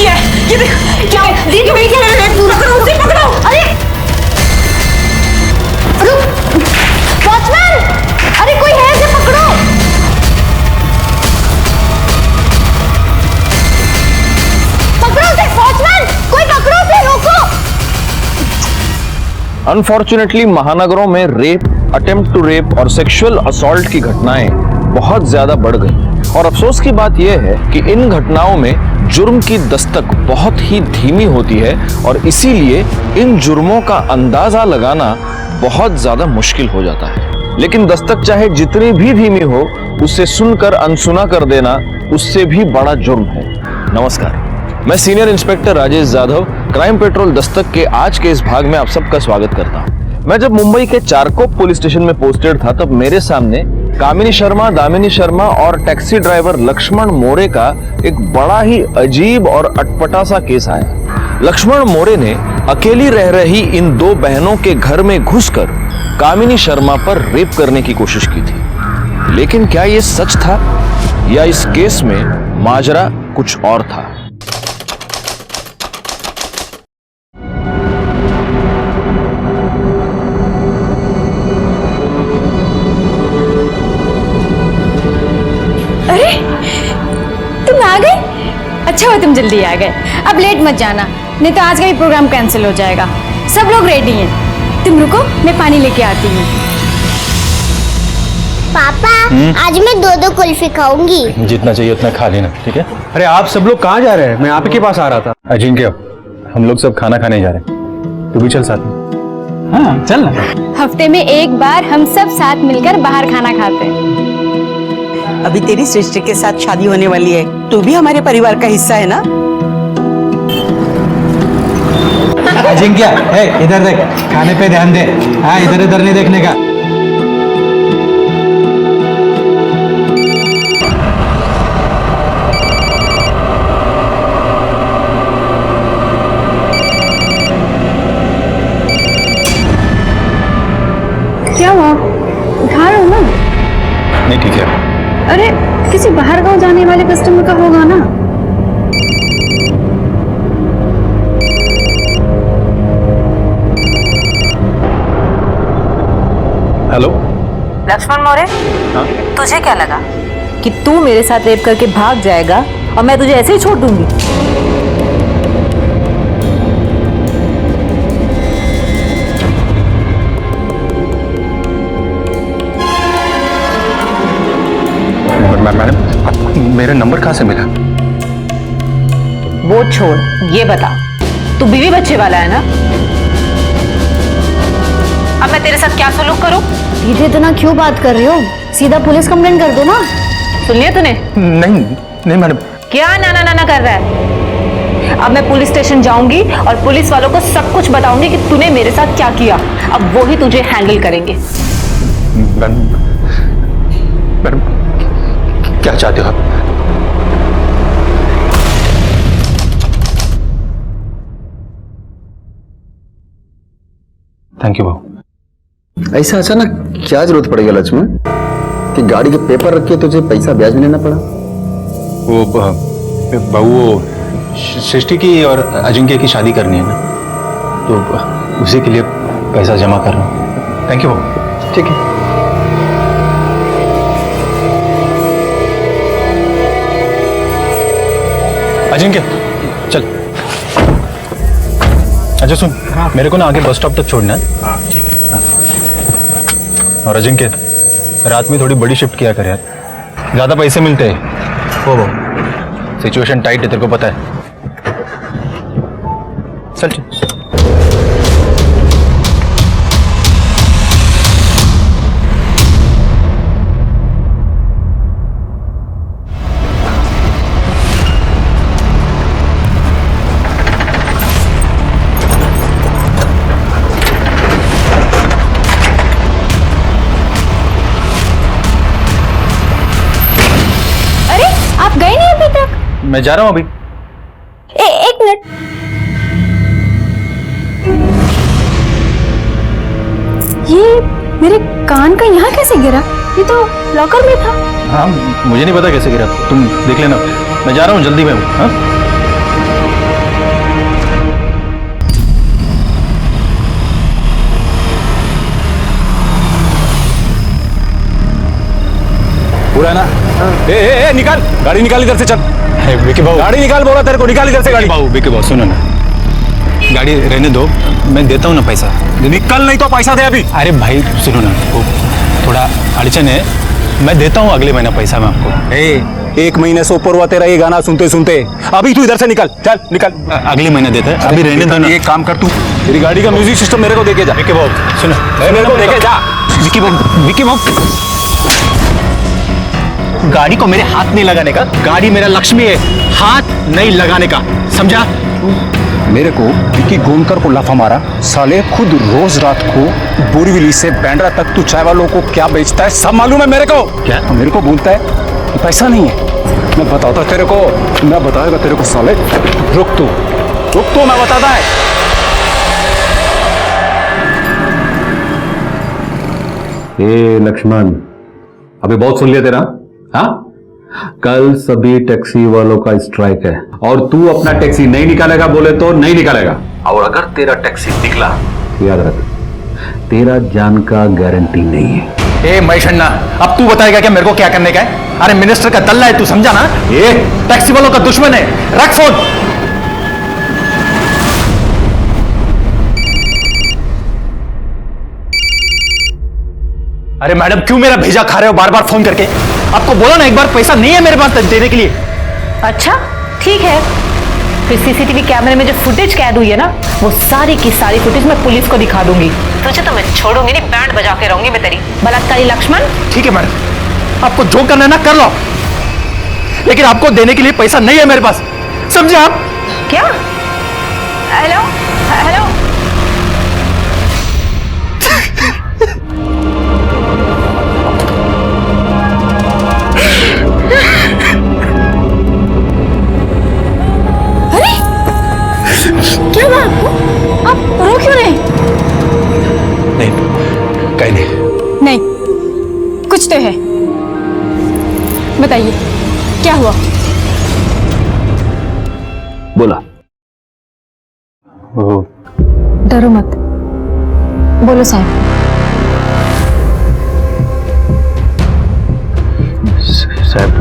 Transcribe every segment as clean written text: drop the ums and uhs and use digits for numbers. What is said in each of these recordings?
किया है, ये देखो क्या पकड़ो उसे, पकड़ो। अरे वॉचमैन, अरे कोई है, इसे पकड़ो। पकड़ो उसे वॉचमैन, कोई पकड़ो उसे, रोको। अनफॉर्चुनेटली महानगरों में रेप, अटेम्प्ट टू रेप और सेक्सुअल असॉल्ट की घटनाएं बहुत ज्यादा बढ़ गई और अफसोस की बात यह है कि इन घटनाओं में जुर्म की दस्तक बहुत ही धीमी होती है और इसीलिए इन जुर्मों का अंदाजा लगाना बहुत ज्यादा मुश्किल हो जाता है। लेकिन दस्तक चाहे जितनी भी धीमी हो, उसे सुनकर अनसुना कर देना उससे भी बड़ा जुर्म है। नमस्कार, मैं senior inspector Rajesh Yadav crime petrol Dastak के आज के इस भाग में आप सबका स्वागत करता हूं। मैं जब मुंबई के चारकोप पुलिस स्टेशन में पोस्टेड था, तब मेरे सामने कामिनी शर्मा, दामिनी शर्मा और टैक्सी ड्राइवर लक्ष्मण मोरे का एक बड़ा ही अजीब और अटपटा सा केस आया। लक्ष्मण मोरे ने अकेली रह रही इन दो बहनों के घर में घुसकर कामिनी शर्मा पर रेप करने की कोशिश की थी। लेकिन क्या यह सच था या इस केस में माजरा कुछ और था? अरे तुम आ गए, अच्छा हुआ तुम जल्दी आ गए। अब लेट मत जाना, नहीं तो आज का ही प्रोग्राम कैंसिल हो जाएगा। सब लोग रेडी हैं, तुम रुको, मैं पानी लेके आती हूँ। पापा आज मैं 2-2 कुल्फी खाऊंगी। जितना चाहिए उतना खा लेना, ठीक है? अरे आप सब लोग कहाँ जा रहे हैं? मैं आप के पास आ रहा था। अजिंक्य, हम लोग सब खाना खाने जा रहे हैं, तू भी चल साथ में। हाँ चल ना। हफ्ते में एक बार हम सब साथ मिलकर बाहर खाना खाते हैं। अभी तेरी सृष्टि के साथ शादी होने वाली है, तू भी हमारे परिवार का हिस्सा है ना। अजिंक्य, इधर देख, खाने पे ध्यान दे। हाँ, इधर इधर नहीं देखने का। क्या हुआ, उठा रहे हो ना? नहीं, ठीक है। अरे किसी बाहर गांव जाने वाले कस्टमर का होगा ना। हेलो लक्ष्मण मौर्य, हाँ? तुझे क्या लगा कि तू मेरे साथ रेप करके भाग जाएगा और मैं तुझे ऐसे ही छोड़ दूंगी? मैडम, मेरा नंबर कहाँ से मिला? वो छोड़, ये बता, तू बीवी बच्चे वाला है ना? अब मैं तेरे साथ क्या सलूक करूं? दीदी इतना क्यों बात कर रही हो? सीधा पुलिस कंप्लेंट कर दो ना। सुन लिया तूने? नहीं नहीं मैडम। क्या नाना नाना कर रहा है? अब मैं पुलिस स्टेशन जाऊंगी और पुलिस वालों को सब कुछ बताऊंगी कि तूने मेरे साथ क्या किया। अब वो ही तुझे हैंडल करेंगे। मैडम, क्या चाहते हो आप? थैंक यू बाबू। ऐसा अचानक क्या जरूरत पड़ गया लक्ष्मण कि गाड़ी के पेपर रख के तुझे पैसा ब्याज में लेना पड़ा? वो बाबू, वो सृष्टि की और अजिंक्य की शादी करनी है ना, तो उसी के लिए पैसा जमा कर रहा हूँ। थैंक यू बाबू। ठीक है। अजिंक्य चल। अच्छा सुन, मेरे को ना आगे बस स्टॉप तक छोड़ना है। हाँ ठीक है। और अजिंक्य, रात में थोड़ी बड़ी शिफ्ट किया कर यार, ज्यादा पैसे मिलते हैं। वो सिचुएशन टाइट है, तेरे को पता है। चल चल। मैं जा रहा हूं अभी। एक मिनट, ये मेरे कान का यहाँ कैसे गिरा? ये तो लॉकर में था। हाँ, मुझे नहीं पता कैसे गिरा, तुम देख लेना। मैं जा रहा हूँ, जल्दी में हूँ। हाँ? पूरा है ना? ए निकाल गाड़ी, निकाल इधर से, चल। अरे विकी भाऊ, गाड़ी निकाल, बोला तेरे को, निकाल इधर से गाड़ी। विकी भाऊ सुनो ना, गाड़ी रहने दो, मैं देता हूँ ना पैसा। निकल, नहीं तो पैसा दे अभी। अरे भाई सुनो ना, वो थोड़ा अड़चन है, मैं देता हूँ अगले महीना पैसा मैं आपको। एक महीने से ऊपर हुआ तेरा ये गाना सुनते सुनते, अभी तू इधर से निकल, चल निकल। अगले महीने देते हैं, अभी रहने दो ना। एक काम कर, तू तेरी गाड़ी का म्यूजिक सिस्टम मेरे को देके जा। विकी भाऊ सुनो, मेरे को देके जा। विकी भाऊ गाड़ी को मेरे हाथ नहीं लगाने का, गाड़ी मेरा लक्ष्मी है, हाथ नहीं लगाने का, समझा? मेरे को विकी गोनकर को लाफा मारा, साले खुद रोज रात को बोरीवली से बैंड्रा तक तू चाय वालों को क्या बेचता है सब मालूम है मेरे को। क्या मेरे को बोलता है कि पैसा नहीं है, मैं बताता तेरे को, मैं बताएगा तेरे को साले। रुक तू, मैं बताता है। ए लक्ष्मण, अभी बहुत सुन लिया तेरा। हाँ, कल सभी टैक्सी वालों का स्ट्राइक है और तू अपना टैक्सी नहीं निकालेगा बोले तो नहीं निकालेगा, और अगर तेरा टैक्सी निकला याद रख, तेरा जान का गारंटी नहीं है। ए महेशन्ना, अब तू बताएगा क्या मेरे को क्या करने का है? अरे मिनिस्टर का दल्ला है तू, समझा ना? ये टैक्सी वालों का दुश्मन है, रख फोन। अरे मैडम क्यों मेरा भेजा खा रहे हो बार बार फोन करके? आपको बोला ना एक बार, पैसा नहीं है मेरे पास देने के लिए। अच्छा ठीक है, फिर सीसीटीवी कैमरे में जो फुटेज कैद हुई है ना, वो सारी की सारी फुटेज मैं पुलिस को दिखा दूंगी। तुझे तो मैं छोड़ूंगी नहीं, बैंड बजा के रहूंगी मैं तेरी। बलात्कारी लक्ष्मण। ठीक है मैडम, आपको जो करना है ना कर लो, लेकिन आपको देने के लिए पैसा नहीं है मेरे पास, समझे आप? क्या? हेलो हेलो, क्या हुआ आपको? आप रो क्यों रहे? नहीं कहीं नहीं। नहीं, कुछ तो है, बताइए क्या हुआ? बोला। डरो मत, बोलो साहब। साहब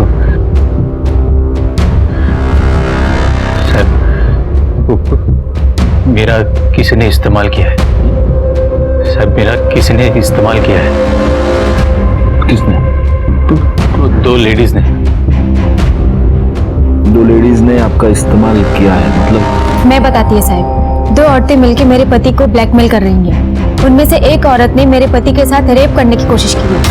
मेरा किसी ने इस्तेमाल किया है साहब, मेरा किसी ने इस्तेमाल किया है। किसने? दो लेडीज ने। दो लेडीज ने आपका इस्तेमाल किया है मतलब? मैं बताती है साहब, दो औरतें मिलकर मेरे पति को ब्लैकमेल कर रही हैं। उनमें से एक औरत ने मेरे पति के साथ रेप करने की कोशिश की है।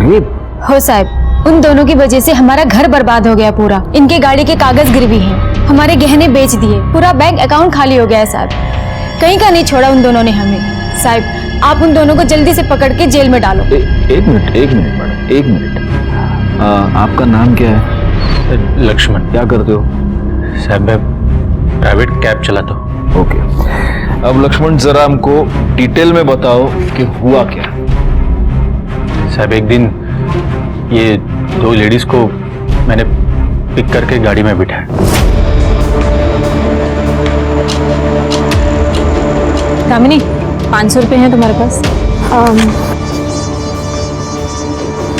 रेप? हो साहब, उन दोनों की वजह से हमारा घर बर्बाद हो गया पूरा। इनके गाड़ी के कागज गिरवी हैं, हमारे गहने बेच दिए, पूरा बैंक अकाउंट खाली हो गया है साहब। कहीं का नहीं छोड़ा उन दोनों ने हमें। साहब आप उन दोनों को जल्दी से पकड़ के जेल में डालो। एक मिनट मैडम, एक मिनट। आपका नाम क्या है? लक्ष्मण। क्या करते हो? साहब मैं प्राइवेट कैब चलाता हूँ। ओके, अब लक्ष्मण जरा हमको डिटेल में बताओ कि हुआ क्या। साहब एक दिन ये दो लेडीज को मैंने पिक करके गाड़ी में बिठाया। कामिनी, 500 रुपए हैं तुम्हारे पास?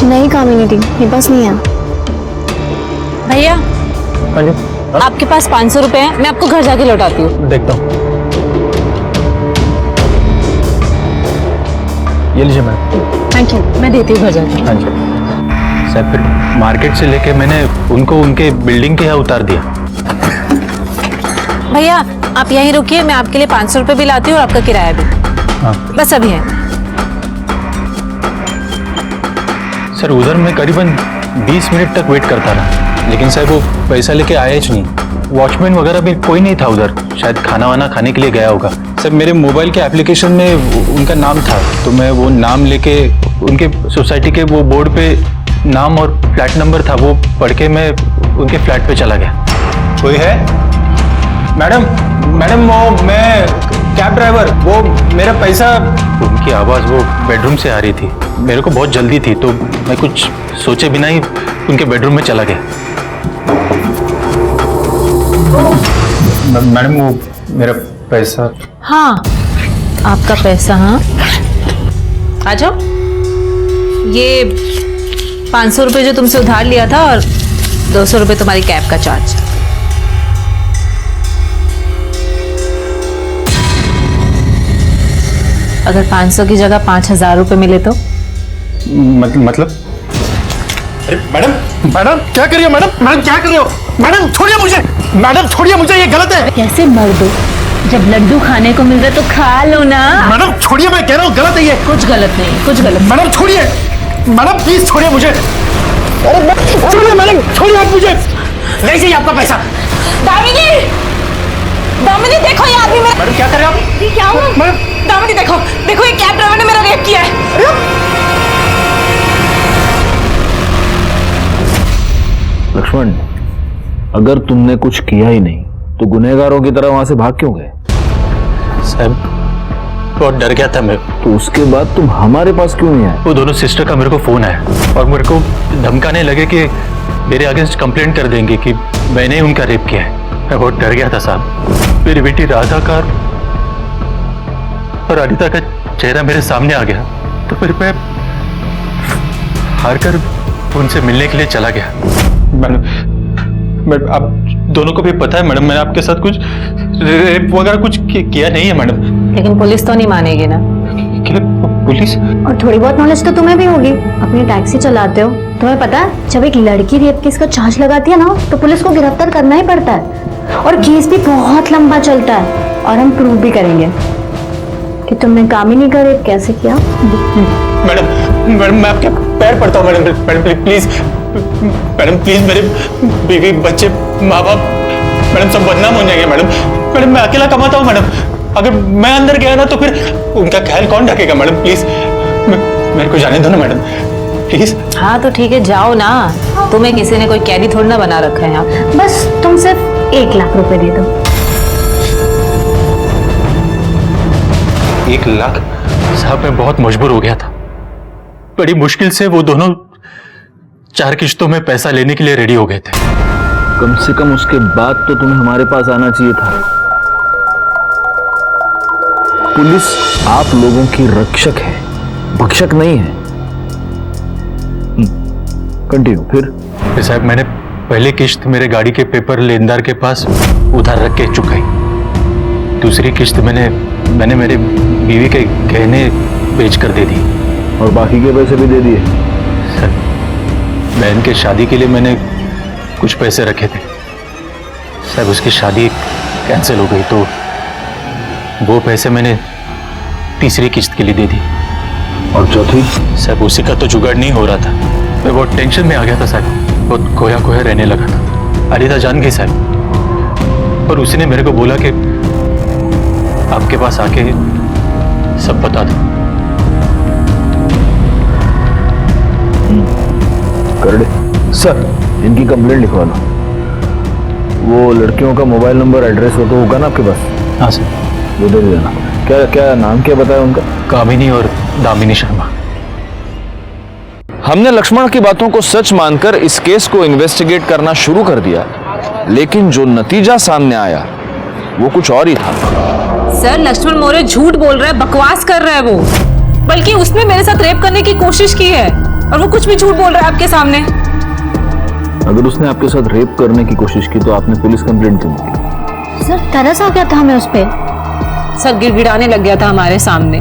नहीं कामिनी दी, मेरे पास नहीं है। भैया आपके पास 500 रुपए हैं, मैं आपको घर जाके लौटाती हूँ। देखता हूँ। ये लीजिए मैम। थैंक यू, मैं देती हूँ घर जाके। हाँ जी साहब, फिर मार्केट से लेके मैंने उनको उनके बिल्डिंग के यहाँ उतार दिया। भैया आप यहीं रुकिए, मैं आपके लिए 500 रुपए भी लाती हूँ और आपका किराया भी। हाँ बस अभी है। सर उधर मैं करीबन 20 मिनट तक वेट करता रहा, लेकिन साहब वो पैसा लेके आया ही नहीं। वॉचमैन वगैरह भी कोई नहीं था उधर, शायद खाना वाना खाने के लिए गया होगा। सर मेरे मोबाइल के एप्लीकेशन में उनका नाम था, तो मैं वो नाम लेके उनके सोसाइटी के वो बोर्ड पे नाम और फ्लैट नंबर था, वो पढ़ के मैं उनके फ्लैट पे चला गया। कोई है? मैडम वो मैं कैब ड्राइवर, वो मेरा पैसा। उनकी आवाज़ वो बेडरूम से आ रही थी, मेरे को बहुत जल्दी थी तो मैं कुछ सोचे बिना ही उनके बेडरूम में चला गया। मैडम वो मेरा पैसा। हाँ आपका पैसा। हाँ आ जाओ। ये 500 रुपये जो तुमसे उधार लिया था और 200 रुपये तुम्हारी कैब का चार्ज। अगर 500 की जगह 5000 रुपये मिले तो? मतलब अरे मैडम, मैडम क्या कर रही हो? मैडम, मैडम क्या कर रही हो? मैडम छोड़िए मुझे, मैडम छोड़िए मुझे, ये गलत है। कैसे मर दो? जब लड्डू खाने को मिल रहा है तो खा लो ना। मैडम छोड़िए, मैं कह रहा हूँ गलत है ये। कुछ गलत नहीं, कुछ गलत। मैडम छोड़िए, मैडम प्लीज छोड़िए मुझे। अरे छोड़िए मैडम, छोड़िए आप मुझे। नहीं चाहिए आपका पैसा। दामिनी, दामिनी देखो ये आदमी मेरा। मैडम क्या कर रहे हो आप? ये क्या हुआ? मैडम दामिनी देखो, देखो ये कैब ड्राइवर ने मेरा रेप किया है। लक्ष्मण, अगर तुमने कुछ किया ही नहीं तो गुनहगारों की तरह वहां से भाग क्यों गए? साहब बहुत डर गया था मैं। तो उसके बाद तुम हमारे पास क्यों नहीं आए? वो दोनों सिस्टर का मेरे को फोन आया और मेरे को धमकाने लगे कि मेरे अगेंस्ट कंप्लेंट कर देंगे कि मैंने ही उनका रेप किया है। मैं बहुत डर गया था साहब। मेरी बेटी राधा का और अनिता का चेहरा मेरे सामने आ गया तो फिर मैं हार कर उनसे मिलने के लिए चला गया। मैडम आप दोनों को भी पता है मैडम, मैंने आपके साथ कुछ रेप वगैरह कुछ किया नहीं है मैडम। लेकिन पुलिस तो नहीं मानेगी ना। पुलिस? और थोड़ी बहुत नॉलेज तो तुम्हें भी होगी, अपनी टैक्सी चलाते हो। तुम्हें पता है जब एक लड़की रेप केस का चार्ज लगाती है ना तो पुलिस को गिरफ्तार करना ही पड़ता है और केस भी बहुत लंबा चलता है। और हम प्रूव भी करेंगे कि तुमने कामिनी का रेप कैसे किया। मैडम, मैडम मैं आपके पैर पड़ता हूँ madam, madam please, madam please, मेरे बीवी बच्चे माँ बाप मैडम सब बदनाम हो जाएंगे मैडम। मैडम मैं अकेला कमाता हूँ मैडम, अगर मैं अंदर गया ना तो फिर उनका ख्याल कौन रखेगा मैडम? प्लीज मेरे को जाने दो ना मैडम, प्लीज। हाँ तो ठीक है, जाओ ना। तुम्हें किसी ने कोई कैदी थोड़ी ना बना रखा है यहाँ। बस तुम सिर्फ 1 लाख रुपए दे दो। 1 लाख? साहब मैं बहुत मजबूर हो गया था, बड़ी मुश्किल से वो दोनों 4 किश्तों में पैसा लेने के लिए रेडी हो गए थे। कम से कम उसके बाद तो तुम्हें हमारे पास आना चाहिए था। पुलिस आप लोगों की रक्षक है, भक्षक नहीं है। कंटिन्यू। फिर साहब मैंने पहले किश्त मेरे गाड़ी के पेपर लेनदार के पास उधार रख के चुकाई। दूसरी किश्त मैंने मेरे बीवी के गहने बेच कर दे दी। और बाकी के पैसे भी दे दिए? सर बहन के शादी के लिए मैंने कुछ पैसे रखे थे साहब, उसकी शादी कैंसिल हो गई तो वो पैसे मैंने तीसरी किश्त के लिए दे दी। और चौथी? साहब उसी का तो जुगाड़ नहीं हो रहा था, मैं बहुत टेंशन में आ गया था साहब, बहुत खोया खोया रहने लगा था। अनिता जान गई साहब और उसने मेरे को बोला कि आपके पास आके सब बता दो। कर दे सर, इनकी कंप्लेंट लिखवा लो। वो लड़कियों का मोबाइल नंबर एड्रेस हो तो होगा ना आपके पास? हाँ सर। वो दे देना। क्या क्या नाम क्या बताया उनका? कामिनी और दामिनी शर्मा। हमने लक्ष्मण की बातों को सच मानकर इस केस को इन्वेस्टिगेट करना शुरू कर दिया, लेकिन जो नतीजा सामने आया वो कुछ और ही था। सर लक्ष्मण मौर्य झूठ बोल रहा है, बकवास कर रहा है वो। बल्कि उसने मेरे साथ रेप करने की कोशिश की है और वो कुछ भी झूठ बोल रहा है आपके सामने। अगर उसने आपके साथ रेप करने की कोशिश की तो आपने पुलिस कंप्लेंट क्यों की? सर तरस आ गया था हमें उस पे। सर गिड़गिड़ाने लग गया था हमारे सामने।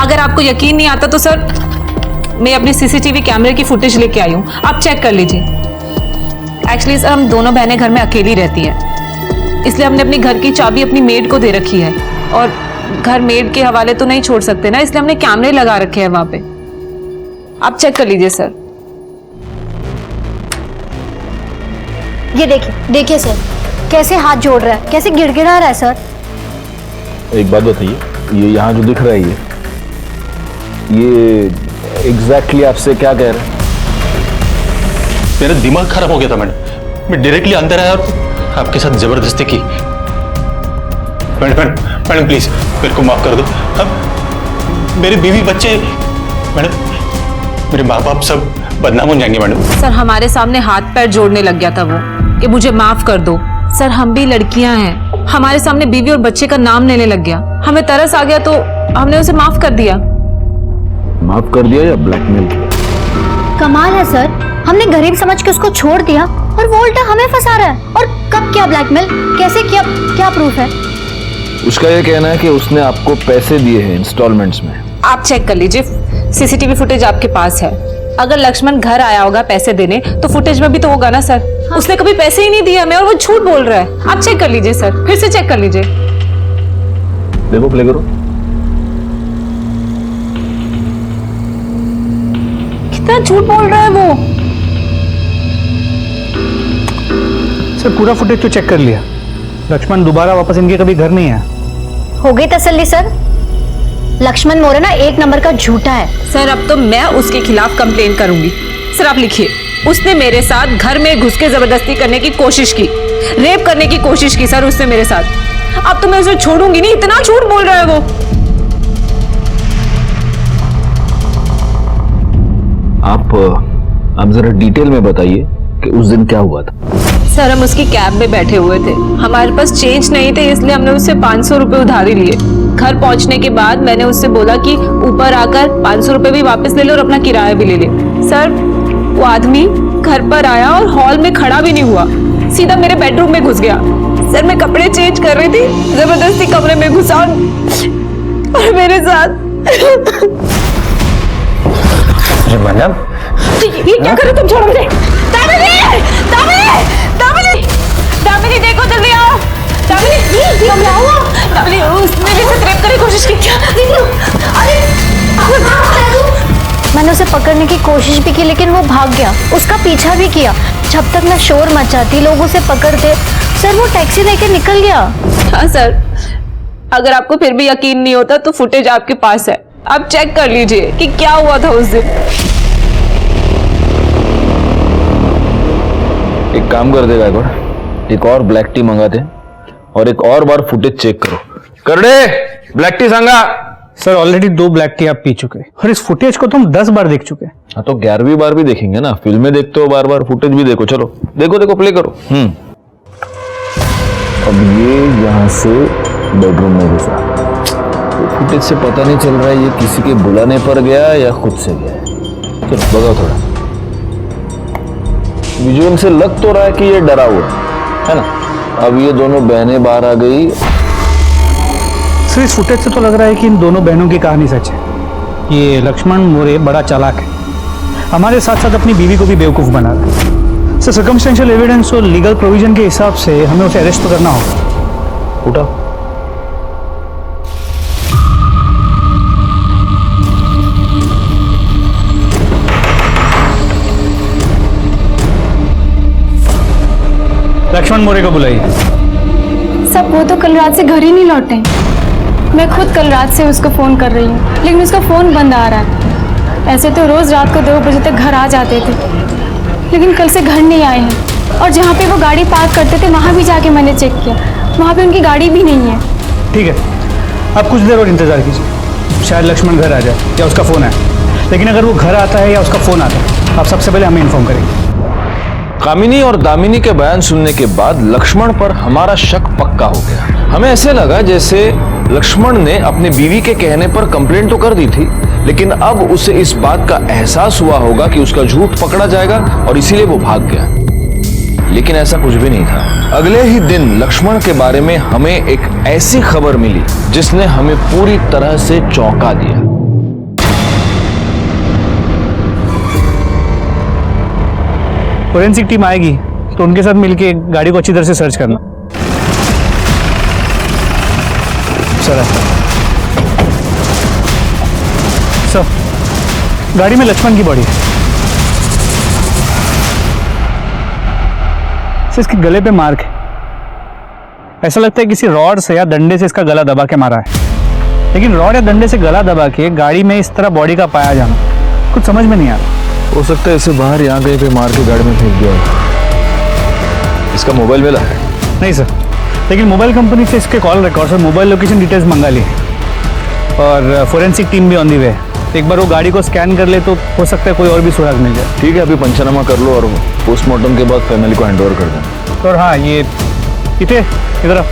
अगर आपको यकीन नहीं आता तो सर मैं अपने सीसीटीवी कैमरे की फुटेज लेके आई हूँ, आप चेक कर लीजिए। एक्चुअली सर हम दोनों बहनें घर में अकेली रहती हैं, इसलिए हमने अपनी घर की चाबी अपनी मेड को दे रखी है और घर मेड के हवाले तो नहीं छोड़ सकते ना, इसलिए हमने कैमरे लगा रखे हैं वहां पे। आप चेक कर लीजिए सर। ये देखिए सर कैसे हाथ जोड़ रहा है, कैसे गिड़गिड़ा रहा है सर। एक बात बताइए, ये यहाँ जो दिख रहा है ये एग्जैक्टली आपसे क्या कह रहे हैं? मेरा दिमाग खराब हो गया था मैडम, मैं डायरेक्टली अंदर आया और आपके साथ जबरदस्ती की। मैडम प्लीज मेरे को माफ कर दो। अब मेरे बीवी बच्चे मैडम, मेरे माँ बाप सब बदनाम हो जाएंगे मैडम। सर हमारे सामने हाथ पैर जोड़ने लग गया था वो कि मुझे माफ कर दो। सर हम भी लड़कियां हैं, हमारे सामने बीवी और बच्चे का नाम लेने लग गया। हमें तरस आ गया तो हमने उसे माफ कर दिया। माफ कर दिया या ब्लैकमेल किया? कमाल है सर, हमने गरीब समझ के उसको छोड़ दिया और वो उल्टा हमें फंसा रहा है। और कब किया ब्लैकमेल, कैसे किया, क्या प्रूफ है? उसका ये कहना है कि उसने आपको पैसे दिए हैं इंस्टॉलमेंट्स में। आप चेक कर लीजिए, सीसीटीवी फुटेज आपके पास है। अगर लक्ष्मण घर आया होगा पैसे देने तो फुटेज में भी तो होगा ना सर। उसने कभी पैसे ही नहीं दिए हमें और वो झूठ बोल रहा है। आप चेक कर लीजिए सर, फिर से चेक कर लीजिए। देखो, प्ले करो। कितना झूठ बोल रहा है वो। सर पूरा फुटेज तो चेक कर लिया, लक्ष्मण दोबारा वापस इनके कभी घर नहीं आया। हो गई तसल्ली सर? लक्ष्मण मोरे ना एक नंबर का झूठा है। सर अब तो मैं उसके खिलाफ कंप्लेन करूंगी। सर आप लिखिए, उसने मेरे साथ घर में घुस के जबरदस्ती करने की कोशिश की, रेप करने की कोशिश की सर उसने मेरे साथ। अब तो मैं उसे छोड़ूंगी नहीं, इतना झूठ बोल रहा है वो। आप जरा डिटेल में बताइए कि उस दिन क्या हुआ था। सर हम उसकी कैब में बैठे हुए थे, हमारे पास चेंज नहीं थे इसलिए हमने उससे 500 रुपए उधारी लिए। घर पहुंचने के बाद मैंने उससे बोला कि ऊपर आकर 500 रुपए भी वापस ले ले और अपना किराया भी ले ले। सर वो आदमी घर पर आया और हॉल में खड़ा भी नहीं हुआ, सीधा मेरे बेडरूम में घुस गया। सर मैं कपड़े चेंज कर रही थी, जबरदस्ती कमरे में घुसा और मेरे साथ। मैडम ये क्या करे तुम, छोड़ो मुझे। दामिनी, दामिनी, दामिनी, दामिनी देखो जल्दी आओ। दामिनी, क्या हुआ? दामिनी उसने भी मुझसे रेप करने की कोशिश की क्या? मैंने उसे पकड़ने की कोशिश भी की लेकिन वो भाग गया, उसका पीछा भी किया। जब तक मैं शोर मचाती लोग उसे पकड़ते, सर वो टैक्सी लेके निकल गया। हाँ सर, अगर आपको फिर भी यकीन नहीं होता तो फुटेज आपके पास है, आप चेक कर लीजिए कि क्या हुआ था उस दिन। एक काम कर देगा, एक और ब्लैक टी मंगाते और एक और बार फुटेज चेक करो। कर दे, ब्लैक टी सांगा। सर ऑलरेडी 2 ब्लैक टी आप पी चुके और इस फुटेज को तो हम 10 बार देख चुके हैं। हाँ तो 11वीं बार भी देखेंगे ना, फिल्में देखते हो बार बार, फुटेज भी देखो। चलो देखो देखो, प्ले करो। अब ये यहाँ से बेडरूम में घुसा, फुटेज से पता नहीं चल रहा है ये किसी के बुलाने पर गया या खुद से गया। चलो बताओ थोड़ा, विजुअल से लग तो रहा है कि ये डरा हुआ है ना। अब ये दोनों बहनें बाहर आ गई। सर इस फुटेज से तो लग रहा है कि इन दोनों बहनों की कहानी सच है। ये लक्ष्मण मोरे बड़ा चालाक है, हमारे साथ साथ अपनी बीवी को भी बेवकूफ बना रहा है। सर सर्कमस्टेंशियल एविडेंस और लीगल प्रोविजन के हिसाब से हमें उसे अरेस्ट तो करना होगा। उठाओ। लक्ष्मण मोरे को बुलाइए। सब वो तो कल रात से घर ही नहीं लौटे। मैं खुद कल रात से उसको फ़ोन कर रही हूँ लेकिन उसका फ़ोन बंद आ रहा है। ऐसे तो रोज़ रात को 2 बजे तक घर आ जाते थे लेकिन कल से घर नहीं आए हैं। और जहाँ पे वो गाड़ी पार्क करते थे वहाँ भी जाके मैंने चेक किया, वहाँ पे उनकी गाड़ी भी नहीं है। ठीक है, आप कुछ देर और इंतज़ार कीजिए, शायद लक्ष्मण घर आ जाए या उसका फ़ोन आए। लेकिन अगर वो घर आता है या उसका फ़ोन आता है, आप सबसे पहले हमें इन्फॉर्म करेंगे। कामिनी और दामिनी के बयान सुनने के बाद लक्ष्मण पर हमारा शक पक्का हो गया। हमें ऐसे लगा जैसे लक्ष्मण ने अपनी बीवी के कहने पर कंप्लेंट तो कर दी थी, लेकिन अब उसे इस बात का एहसास हुआ होगा कि उसका झूठ पकड़ा जाएगा और इसीलिए वो भाग गया। लेकिन ऐसा कुछ भी नहीं था। अगले ही दिन लक्ष्मण के बारे में हमें एक ऐसी खबर मिली जिसने हमें पूरी तरह से चौंका दिया। फोरेंसिक टीम आएगी तो उनके साथ मिलके गाड़ी को अच्छी तरह से सर्च करना। सर गाड़ी में लक्ष्मण की बॉडी है। सर इसके गले पे मार्क है, ऐसा लगता है किसी रॉड से या डंडे से इसका गला दबा के मारा है। लेकिन रॉड या डंडे से गला दबा के गाड़ी में इस तरह बॉडी का पाया जाना कुछ समझ में नहीं आ रहा। हो सकता है इसे बाहर यहाँ कहीं पे मार के गाड़ी में फेंक दिया। इसका मोबाइल मिला है? नहीं सर, लेकिन मोबाइल कंपनी से इसके कॉल रिकॉर्ड्स और मोबाइल लोकेशन डिटेल्स मंगा ली और फोरेंसिक टीम भी ऑन दी वे। एक बार वो गाड़ी को स्कैन कर ले तो हो सकता है कोई और भी सुराग मिल जाए। ठीक है, अभी पंचनामा कर लो और पोस्टमार्टम के बाद फैमिली को हैंड ओवर कर दें। और हाँ, ये इधर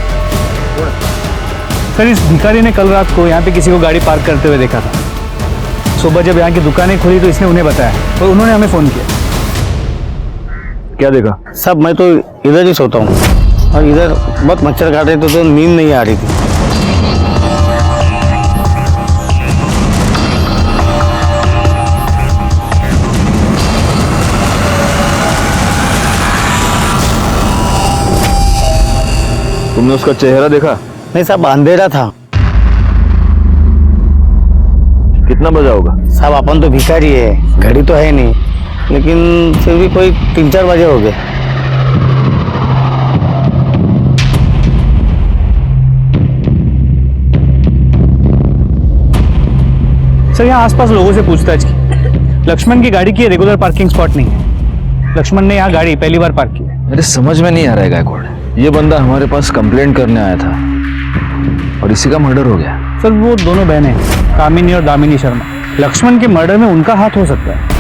सर, इस भिखारी ने कल रात को यहाँ पे किसी को गाड़ी पार्क करते हुए देखा था। सुबह जब यहाँ की दुकानें खुली तो इसने उन्हें बताया और उन्होंने हमें फ़ोन किया। क्या देखा? सब मैं तो इधर ही सोता हूँ और इधर बहुत मच्छर काट रहे थे तो नींद नहीं आ रही थी। तुमने उसका चेहरा देखा? नहीं साहब, अंधेरा था। कितना बजा होगा? साहब अपन तो भिखारी है, घड़ी तो है नहीं, लेकिन फिर भी कोई 3-4 बजे हो गए। सर यहाँ आसपास लोगों से पूछताछ की। लक्ष्मण की गाड़ी की रेगुलर पार्किंग स्पॉट नहीं है। लक्ष्मण ने यहाँ गाड़ी पहली बार पार्क की है। मेरे समझ में नहीं आ रहा है गायकवाड़, ये बंदा हमारे पास कंप्लेंट करने आया था और इसी का मर्डर हो गया। सर वो दोनों बहनें हैं, कामिनी और दामिनी शर्मा। लक्ष्मण के मर्डर में उनका हाथ हो सकता है।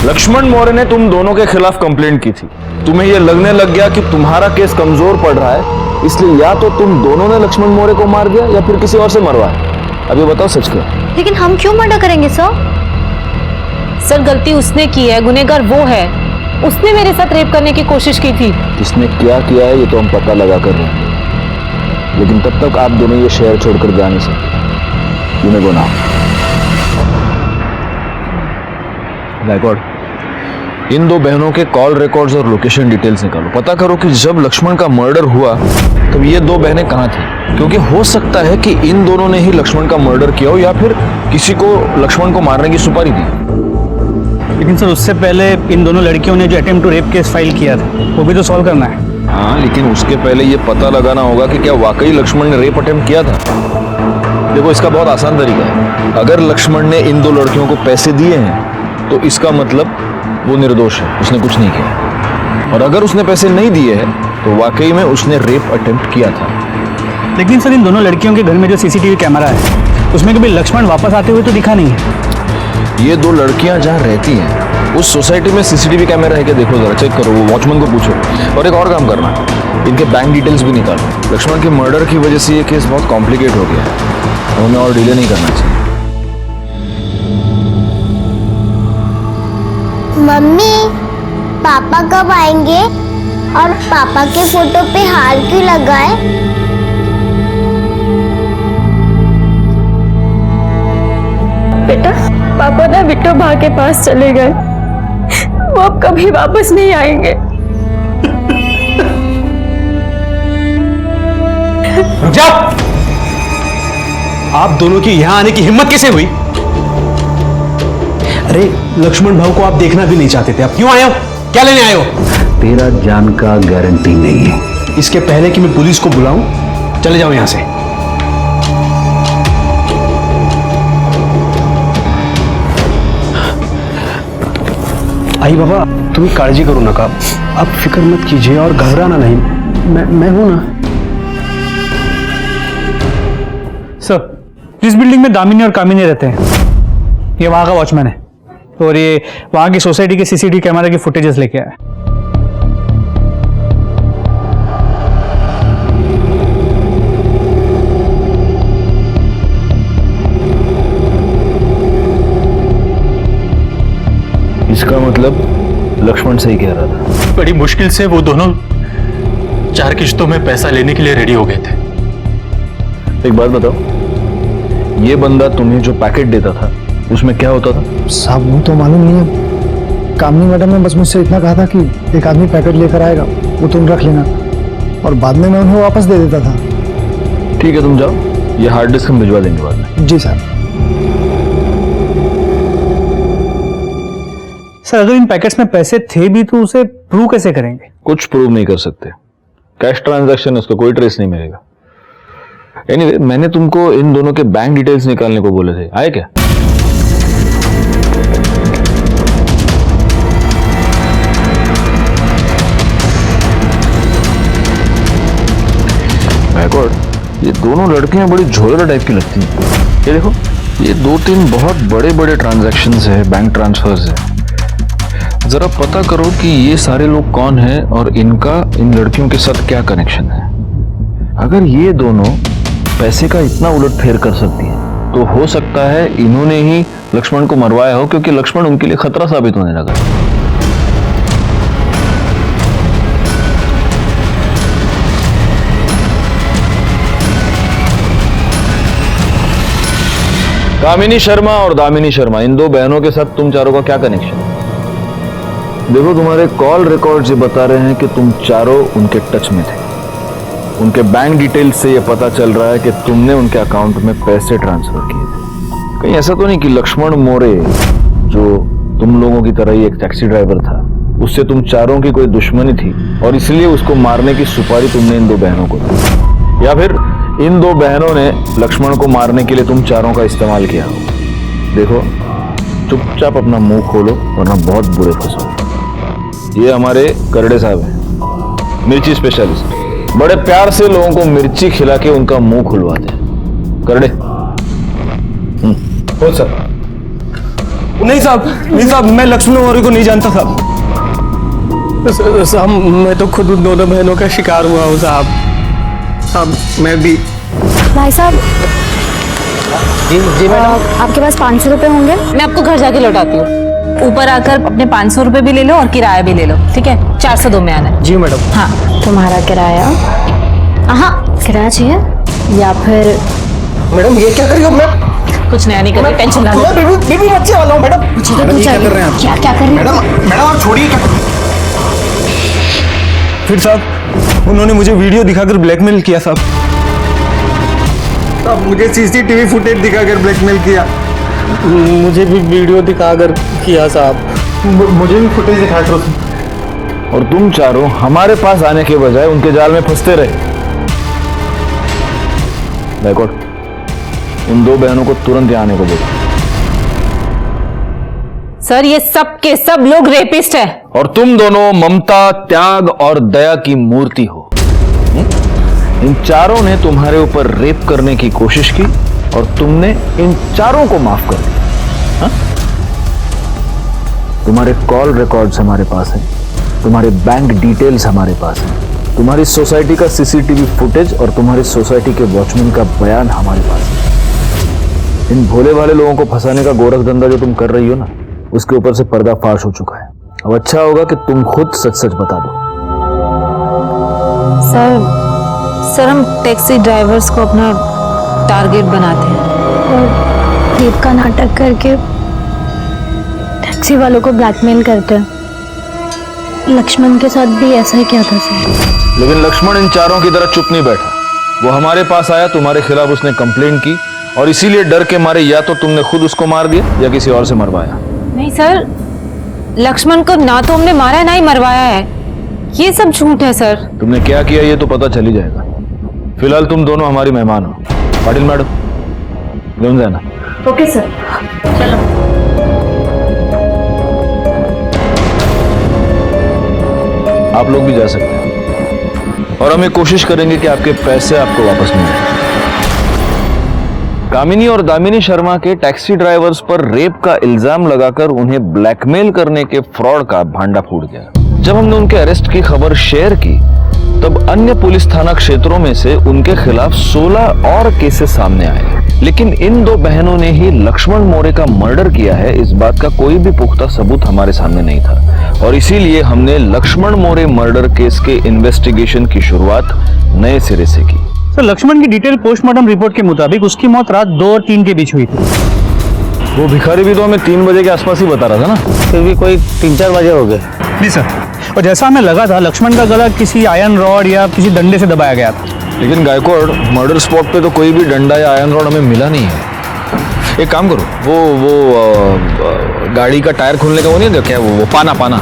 लक्ष्मण मौर्य ने तुम दोनों के खिलाफ कंप्लेंट की थी। तुम्हें यह लगने लग गया कि तुम्हारा केस कमजोर पड़ रहा है, इसलिए या तो तुम दोनों ने लक्ष्मण मौर्य को मार दिया या फिर किसी और से मरवाया। अब ये बताओ सच क्या? लेकिन हम क्यों मर्डर करेंगे सर? सर गलती उसने की है, गुनहगार वो है। उसने मेरे साथ रेप करने की कोशिश की थी। किसने क्या किया है ये तो हम पता लगा कर रहे हैं, लेकिन तब तक आप दोनों ये शहर छोड़कर जा नहीं सकते। You may go now. Gaikwad, इन दो बहनों के कॉल रिकॉर्ड्स और लोकेशन डिटेल्स निकालो। पता करो कि जब लक्ष्मण का मर्डर हुआ तब ये दो बहनें कहाँ थी, क्योंकि हो सकता है कि इन दोनों ने ही लक्ष्मण का मर्डर किया हो या फिर किसी को लक्ष्मण को मारने की सुपारी दी। लेकिन सर उससे पहले इन दोनों लड़कियों ने जो attempt to rape case file किया था वो भी तो सॉल्व करना है। हाँ, लेकिन उसके पहले ये पता लगाना होगा कि क्या वाकई लक्ष्मण ने रेप अटेम्प्ट किया था। देखो, इसका बहुत आसान तरीका है। अगर लक्ष्मण ने इन दो लड़कियों को पैसे दिए हैं तो इसका मतलब वो निर्दोष है, उसने कुछ नहीं किया। और अगर उसने पैसे नहीं दिए हैं तो वाकई में उसने रेप अटेम्प्ट किया था। लेकिन सर इन दोनों लड़कियों के घर में जो सीसीटीवी कैमरा है उसमें कभी लक्ष्मण वापस आते हुए तो दिखा नहीं है। ये दो लड़कियां जहाँ रहती हैं उस सोसाइटी में सीसीटीवी कैमरा है क्या? देखो जरा, चेक करो, वो वॉचमैन को पूछो। और एक और काम करना, इनके बैंक डिटेल्स भी निकालो। लक्ष्मण के मर्डर की वजह से ये केस बहुत कॉम्प्लिकेट हो गया है, हमें और डिले नहीं करना चाहिए। मम्मी, पापा कब आएंगे? और पापा के फोटो पे हार क्यों लगा है? बेटा, पापा ना विठोबा के पास चले गए, वो अब कभी वापस नहीं आएंगे। रुक जाओ! आप दोनों की यहां आने की हिम्मत कैसे हुई? अरे लक्ष्मण भाऊ को आप देखना भी नहीं चाहते थे, आप क्यों आए हो? क्या लेने आए हो? तेरा जान का गारंटी नहीं है। इसके पहले कि मैं पुलिस को बुलाऊं, चले जाओ यहां से। आई बाबा, तुम्ही काळजी करू नका, आप फिक्र मत कीजिए और घबराना नहीं, मैं हूं ना। सर इस बिल्डिंग में दामिनी और कामिनी रहते हैं। ये वहां का वॉचमैन है और ये वहां की सोसाइटी के सीसीटीवी कैमरा की फुटेजेस लेके आया। इसका मतलब लक्ष्मण सही कह रहा था। बड़ी मुश्किल से वो दोनों 4 किश्तों में पैसा लेने के लिए रेडी हो गए थे। एक बात बताओ, ये बंदा तुम्हें जो पैकेट देता था उसमें क्या होता था? साहब वो तो मालूम नहीं है। कामनी मैडम ने बस मुझसे इतना कहा था कि एक आदमी पैकेट लेकर आएगा, वो तुम रख लेना, और बाद में मैं उन्हें वापस दे देता था। ठीक है, तुम जाओ, ये हार्ड डिस्क हम भिजवा देंगे बाद में। जी साहब। सर अगर इन पैकेट्स में पैसे थे भी तो उसे प्रूव कैसे करेंगे? कुछ प्रूव नहीं कर सकते, कैश ट्रांजैक्शन है, उसका कोई ट्रेस नहीं मिलेगा। एनीवे, मैंने तुमको इन दोनों के बैंक डिटेल्स निकालने को बोले थे, आए क्या? बैकवर्ड, ये दोनों लड़कियां बड़ी झोलर टाइप की लगती हैं। ये देखो, ये 2-3 बहुत बड़े बड़े ट्रांजैक्शंस है, बैंक ट्रांसफर्स है। जरा पता करो कि ये सारे लोग कौन हैं और इनका इन लड़कियों के साथ क्या कनेक्शन है। अगर ये दोनों पैसे का इतना उलटफेर कर सकती हैं तो हो सकता है इन्होंने ही लक्ष्मण को मरवाया हो, क्योंकि लक्ष्मण उनके लिए खतरा साबित होने लगा। कामिनी शर्मा और दामिनी शर्मा, इन दो बहनों के साथ तुम चारों का क्या कनेक्शन है? देखो, तुम्हारे कॉल रिकॉर्ड्स ये बता रहे हैं कि तुम चारों उनके टच में थे। उनके बैंक डिटेल्स से ये पता चल रहा है कि तुमने उनके अकाउंट में पैसे ट्रांसफर किए थे। कहीं ऐसा तो नहीं कि लक्ष्मण मोरे, जो तुम लोगों की तरह ही एक टैक्सी ड्राइवर था, उससे तुम चारों की कोई दुश्मनी थी और इसलिए उसको मारने की सुपारी तुमने इन दो बहनों को दी, या फिर इन दो बहनों ने लक्ष्मण को मारने के लिए तुम चारों का इस्तेमाल किया हो? देखो, चुपचाप अपना मुंह खोलो वरना बहुत बुरे फंसोगे। ये हमारे करड़े साहब हैं, मिर्ची स्पेशलिस्ट। बड़े प्यार से लोगों को मिर्ची खिला के उनका मुंह खुलवाते हैं। करड़े। हो सर। नहीं साहब, मैं लक्ष्मण मौर्य को नहीं जानता साहब। साहब, मैं तो खुद उन दोनों बहनों का शिकार हुआ हूँ साहब। मैं भी। भाई साहब, जी मैडम। आपके पास 500 रुपए होंगे? मैं आपको घर जाके लौटाती हूँ। ऊपर आकर अपने 500 रुपए भी ले लो और किराया भी ले लो, ठीक है? 402 में आना है। जी मैडम। हाँ। तुम्हारा किराया? हाँ, किराया चाहिए या फिर? मैडम ये क्या कर रही हो? मैं कुछ नया नहीं कर रही, टेंशन ना लो। बेबी बच्चे वाला हूँ मैडम। मैडम क्या कर रहे हैं आप? क्या कर रहे हैं? मैडम आप छोड़िए। फिर साहब, उन्होंने मुझे वीडियो दिखाकर ब्लैकमेल किया साहब। मुझे सीसीटीवी फुटेज दिखाकर ब्लैकमेल किया। मुझे भी वीडियो दिखाकर किया साहब। मुझे भी फुटेज दिखाकर। और तुम चारों हमारे पास आने के बजाय उनके जाल में फंसते रहे। बैकआउट, उन दो बहनों को तुरंत यहाँ आने को बोलो। सर, ये सब के सब लोग रेपिस्ट है। और तुम दोनों ममता, त्याग और दया की मूर्ति हो। इन चारों ने तुम्हारे ऊपर रेप करने की कोशिश की और तुमने इन चारों को माफ कर दिया। हाँ? तुम्हारे कॉल रिकॉर्ड्स हमारे पास हैं, तुम्हारे बैंक डिटेल्स हमारे पास हैं, तुम्हारी सोसाइटी का सीसीटीवी फुटेज और तुम्हारी सोसाइटी के वॉचमैन का बयान हमारे पास है। इन भोले भाले लोगों को फंसाने का गोरख धंधा जो तुम कर रही हो ना, उसके ऊपर से पर्दाफाश हो चुका है। अब अच्छा होगा कि तुम खुद सच सच बता दो। सर, हम टैक्सी ड्राइवर्स को अपना टारगेट बनाते हैं और रेप का नाटक करके टैक्सी वालों को ब्लैकमेल करते हैं। लक्ष्मण के साथ भी ऐसा ही क्या था सर? लेकिन लक्ष्मण इन चारों की तरह चुप नहीं बैठा। वो हमारे पास आया, तुम्हारे खिलाफ उसने कंप्लेंट की और इसीलिए डर के मारे या तो तुमने खुद उसको मार दिया या किसी और से मरवाया। नहीं सर, लक्ष्मण को ना तो हमने मारा है ना ही मरवाया है। ये सब झूठ है सर। तुमने क्या किया ये तो पता चल ही जाएगा। फिलहाल तुम दोनों हमारी मेहमान हो। पाटिल मैडम, घूम जाना। ओके सर, चलो। आप लोग भी जा सकते हैं और हम ये कोशिश करेंगे कि आपके पैसे आपको वापस मिलें। कामिनी और दामिनी शर्मा के टैक्सी ड्राइवर्स पर रेप का इल्जाम लगाकर उन्हें ब्लैकमेल करने के फ्रॉड का भांडा फूट गया। जब हमने उनके अरेस्ट की खबर शेयर की तब अन्य पुलिस थाना क्षेत्रों में से उनके खिलाफ 16 और केसेस सामने आए, लेकिन इन दो बहनों ने ही लक्ष्मण मोरे का मर्डर किया है, इस बात का कोई भी पुख्ता सबूत हमारे सामने नहीं था और इसीलिए हमने लक्ष्मण मोरे मर्डर केस के इन्वेस्टिगेशन की शुरुआत नए सिरे से की। सर, लक्ष्मण की डिटेल पोस्टमार्टम रिपोर्ट के मुताबिक उसकी मौत रात 2 और 3 के बीच हुई थी। वो भिखारी भी तो हमें 3 बजे के आसपास ही बता रहा था ना। फिर भी कोई 3-4 बजे हो गए। जी सर, और जैसा हमें लगा था लक्ष्मण का गला किसी आयरन रॉड या किसी डंडे से दबाया गया था। लेकिन गायकवाड़, मर्डर स्पॉट पे तो कोई भी डंडा या आयरन रॉड हमें मिला नहीं है। एक काम करो, वो गाड़ी का टायर खोलने का वो नहीं क्या, वो पाना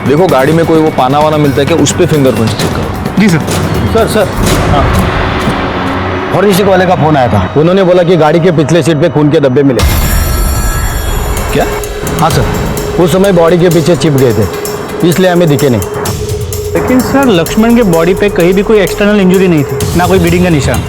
देखो गाड़ी में कोई वो पाना वाना मिलता है क्या, उस पर फिंगरप्रिंट चेक करो। जी सर। सर हाँ, फॉरेंसिक वाले का फोन आया था। उन्होंने बोला कि गाड़ी के पिछले सीट पे खून के धब्बे मिले। क्या? हाँ सर, उस समय बॉडी के पीछे चिप गए थे, इसलिए हमें दिखे नहीं। लेकिन सर, लक्ष्मण के बॉडी पे कहीं भी कोई एक्सटर्नल इंजरी नहीं थी, ना कोई ब्लीडिंग का निशान,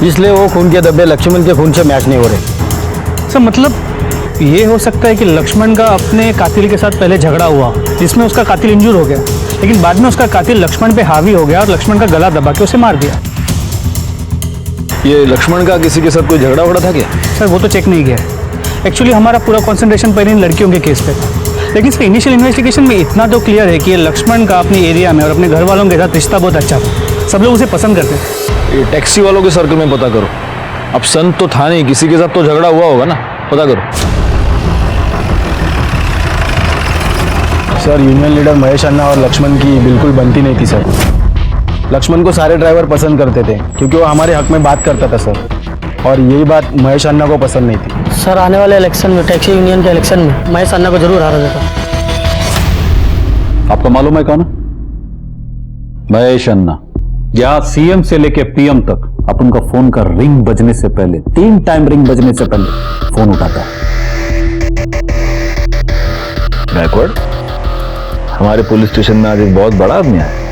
इसलिए वो खून के धब्बे लक्ष्मण के खून से मैच नहीं हो रहे। सर मतलब ये हो सकता है कि लक्ष्मण का अपने कातिल के साथ पहले झगड़ा हुआ जिसमें उसका कातिल इंजूर हो गया, लेकिन बाद में उसका कातिल लक्ष्मण पे हावी हो गया और लक्ष्मण का गला दबा के उसे मार दिया। ये लक्ष्मण का किसी के साथ कोई झगड़ा वगड़ा था क्या? सर वो तो चेक नहीं किया एक्चुअली हमारा पूरा कंसंट्रेशन पहले इन लड़कियों के केस पे था, लेकिन इसके इनिशियल इन्वेस्टिगेशन में इतना तो क्लियर है कि ये लक्ष्मण का अपने एरिया में और अपने घर वालों के साथ रिश्ता बहुत अच्छा था, सब लोग उसे पसंद करते थे। ये टैक्सी वालों के सर्कल में पता करो। अब संत तो था नहीं, किसी के साथ तो झगड़ा हुआ होगा ना, पता करो। सर यूनियन लीडर महेश अन्ना और लक्ष्मण की बिल्कुल बनती नहीं थी सर। लक्ष्मण को सारे ड्राइवर पसंद करते थे क्योंकि वो हमारे हक में बात करता था सर, और यही बात महेश अन्ना को पसंद नहीं थी। सर आने वाले इलेक्शन में, टैक्सी यूनियन के इलेक्शन में महेश अन्ना को जरूर हारा जाता। आपको मालूम है कौन है? महेश अन्ना। यहाँ सीएम से लेके पीएम तक अपन का फोन का रिंग बजने से पहले, 3 टाइम रिंग बजने से पहले फोन उठाता है। बैकवर्ड, हमारे पुलिस स्टेशन में आज एक बहुत बड़ा आदमी आया।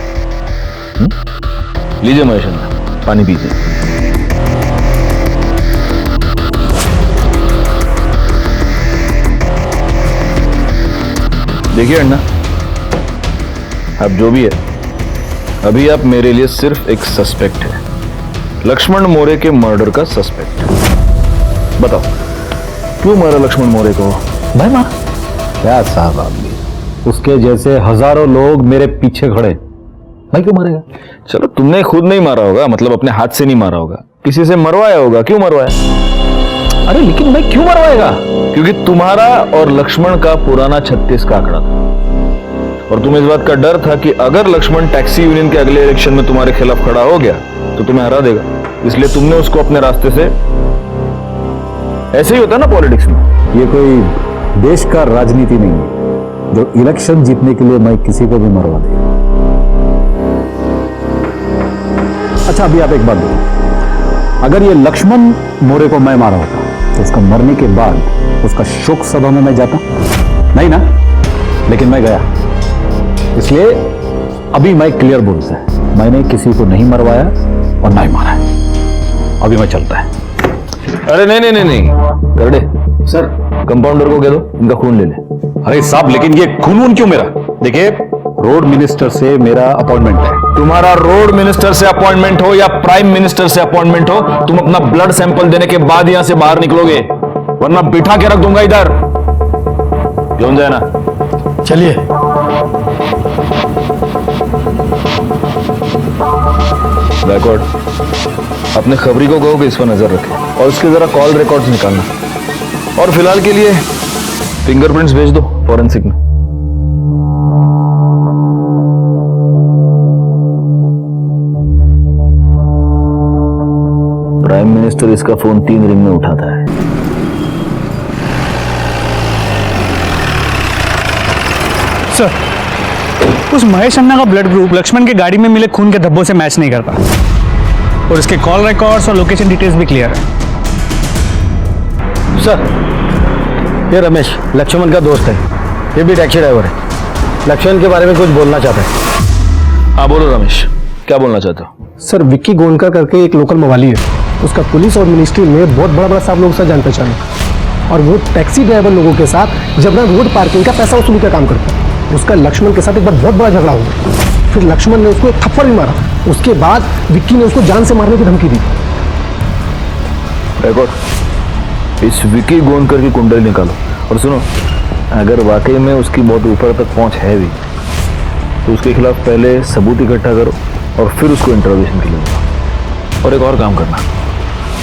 लीजिए महेश अन्ना, पानी पीजिए। देखिए अन्ना, अब जो भी है, अभी आप मेरे लिए सिर्फ एक सस्पेक्ट है, लक्ष्मण मोरे के मर्डर का सस्पेक्ट। बताओ क्यों मारा लक्ष्मण मोरे को? भाई मारा क्या साहब आदमी, उसके जैसे हजारों लोग मेरे पीछे खड़े, भाई क्यों मारेगा? चलो तुमने खुद नहीं मारा होगा, मतलब अपने हाथ से नहीं मारा होगा, किसी से मरवाया होगा। क्यों मरवाया? अरे लेकिन भाई क्यों मरवाएगा? क्योंकि तुम्हारा और लक्ष्मण का पुराना 36 का आंकड़ा था, और तुम्हें इस बात का डर था कि अगर लक्ष्मण टैक्सी यूनियन के अगले इलेक्शन में तुम्हारे खिलाफ खड़ा हो गया तो तुम्हें हरा देगा, इसलिए तुमने उसको अपने रास्ते से। ऐसे ही होता है ना पॉलिटिक्स में। ये कोई देश का राजनीति नहीं है जो इलेक्शन जीतने के लिए मैं किसी को भी मरवा दे। अच्छा अभी आप एक बात बोलो, अगर ये लक्ष्मण मोरे को मैं मारा होता तो उसका मरने के बाद उसका शोक सभा में मैं जाता? नहीं ना, लेकिन मैं गया। इसलिए अभी मैं क्लियर बोलता है, मैंने किसी को नहीं मरवाया और ना ही मारा है। अभी मैं चलता है। अरे नहीं नहीं नहीं नहीं करडे सर, कंपाउंडर को कह दो इनका खून ले ले। अरे साहब लेकिन ये खून क्यों मेरा? देखिए रोड मिनिस्टर से मेरा अपॉइंटमेंट है। तुम्हारा रोड मिनिस्टर से अपॉइंटमेंट हो या प्राइम मिनिस्टर से अपॉइंटमेंट हो, तुम अपना ब्लड सैंपल देने के बाद यहां से बाहर निकलोगे, वरना बिठा के रख दूंगा इधर। क्यों जाए ना? चलिए। बैकवर्ड, अपने खबरी को कहो कि इस पर नजर रखे और उसके जरा कॉल रिकॉर्ड्स निकालना, और फिलहाल के लिए फिंगरप्रिंट्स भेज दो फॉरेंसिक में। प्राइम मिनिस्टर इसका फोन 3 रिंग में उठाता है। सर उस महेश अन्ना का ब्लड ग्रुप लक्ष्मण के गाड़ी में मिले खून के धब्बों से मैच नहीं करता, और इसके कॉल रिकॉर्ड्स और लोकेशन डिटेल्स भी क्लियर है। सर ये रमेश लक्ष्मण का दोस्त है, ये भी टैक्सी ड्राइवर है, लक्ष्मण के बारे में कुछ बोलना चाहता है। हाँ बोलो रमेश, क्या बोलना चाहते हो? सर विक्की गोनकर करके एक लोकल मवाली है, उसका पुलिस और मिनिस्ट्री में बहुत बड़ा साहब लोगों से जान पहचान है, और वो टैक्सी ड्राइवर लोगों के साथ जबरन रोड पार्किंग का पैसा वसूली का काम करता है। उसका लक्ष्मण के साथ एक बार बहुत बड़ा झगड़ा हुआ, फिर लक्ष्मण ने उसको एक थप्पड़ भी मारा, उसके बाद विक्की ने उसको जान से मारने की धमकी दी। इस विक्की गोनकर की कुंडली निकालो, और सुनो, अगर वाकई में उसकी बहुत ऊपर तक पहुंच है भी तो उसके खिलाफ पहले सबूत इकट्ठा करो और फिर उसको इंटरोगेशन के लिए बुलाओ। और एक और काम करना,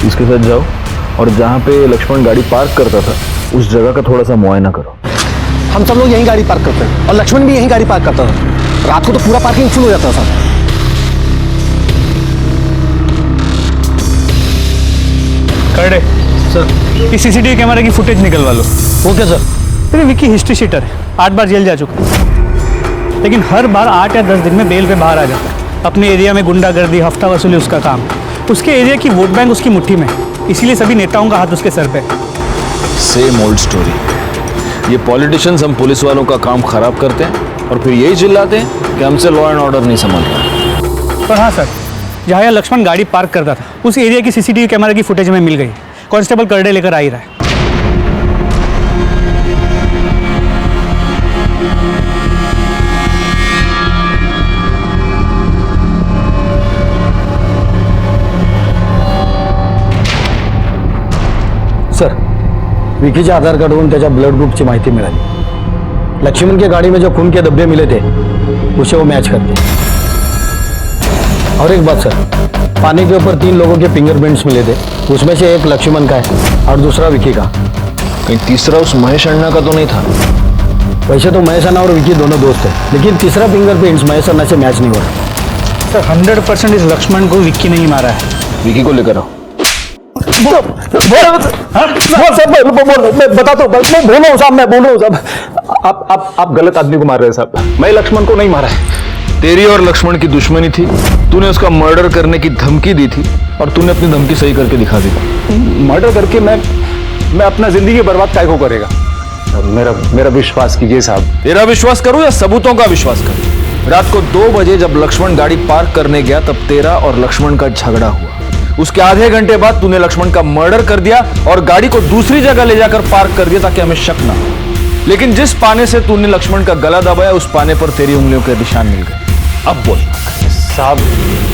इसके साथ जाओ और जहाँ पे लक्ष्मण गाड़ी पार्क करता था उस जगह का थोड़ा सा मुआयना करो। हम सब लोग यहीं गाड़ी पार्क करते हैं और लक्ष्मण भी यहीं गाड़ी पार्क करता था, रात को तो पूरा पार्किंग फुल हो जाता था। करडे सर, इस सीसीटीवी कैमरे की फुटेज निकलवा लो। Okay sir. फिर विक्की हिस्ट्री शीटर है, 8 बार जेल जा चुका है, लेकिन हर बार 8 या 10 दिन में बेल पे बाहर आ जाता है। अपने एरिया में गुंडागर्दी, हफ्ता वसूली उसका काम, उसके एरिया की वोट बैंक उसकी मुट्ठी में, इसीलिए सभी नेताओं का हाथ उसके सर पे। Same old story. ये पॉलिटिशियंस हम पुलिस वालों का काम खराब करते हैं और फिर यही चिल्लाते हैं कि हमसे लॉ एंड ऑर्डर नहीं संभल रहा। पर हाँ सर, जहाँ लक्ष्मण गाड़ी पार्क करता था उस एरिया की सीसीटीवी कैमरा की फुटेज में मिल गई। कांस्टेबल करडे लेकर आ ही रहा है। विकीच्या आधार कार्डवरून त्याच्या ब्लड ग्रुपची माहिती मिळाली. लक्ष्मण के गाड़ी में जो खून के धब्बे मिले थे उसे वो मैच करते. और एक बात सर, पानी के ऊपर 3 लोगों के फिंगरप्रिंट्स मिले थे. उसमें से एक लक्ष्मण का है और दूसरा विकी का. कहीं तीसरा उस महेश अन्ना का तो नहीं था? वैसे तो महेश अन्ना और विकी दोनों दोस्त हैं, लेकिन तीसरा फिंगरप्रिंट्स महेश अन्ना से मैच नहीं हो रहा. सर 100% इस लक्ष्मण को विक्की नहीं मारा है. विकी को लेकर आओ. मैं बताता हूँ, मैं बोल रहा हूँ साहब, मैं बोल रहा हूँ साहब. आप गलत आदमी को मार रहे हैं साहब. मैं लक्ष्मण को नहीं मारा है. तेरी और लक्ष्मण की दुश्मनी थी, तूने उसका मर्डर करने की धमकी दी थी और तूने अपनी धमकी सही करके दिखा दी. मर्डर करके मैं अपना जिंदगी बर्बाद काय को करेगा? मेरा विश्वास कीजिए साहब. तेरा विश्वास करूं या सबूतों का विश्वास करूं? रात को 2 बजे जब लक्ष्मण गाड़ी पार्क करने गया तब तेरा और लक्ष्मण का झगड़ा हुआ. उसके आधे घंटे बाद तूने लक्ष्मण का मर्डर कर दिया और गाड़ी को दूसरी जगह ले जाकर पार्क कर दिया ताकि हमें शक ना हो. लेकिन जिस पाने से तूने लक्ष्मण का गला दबाया उस पाने पर तेरी उंगलियों के निशान मिल गए. अब बोल साहब,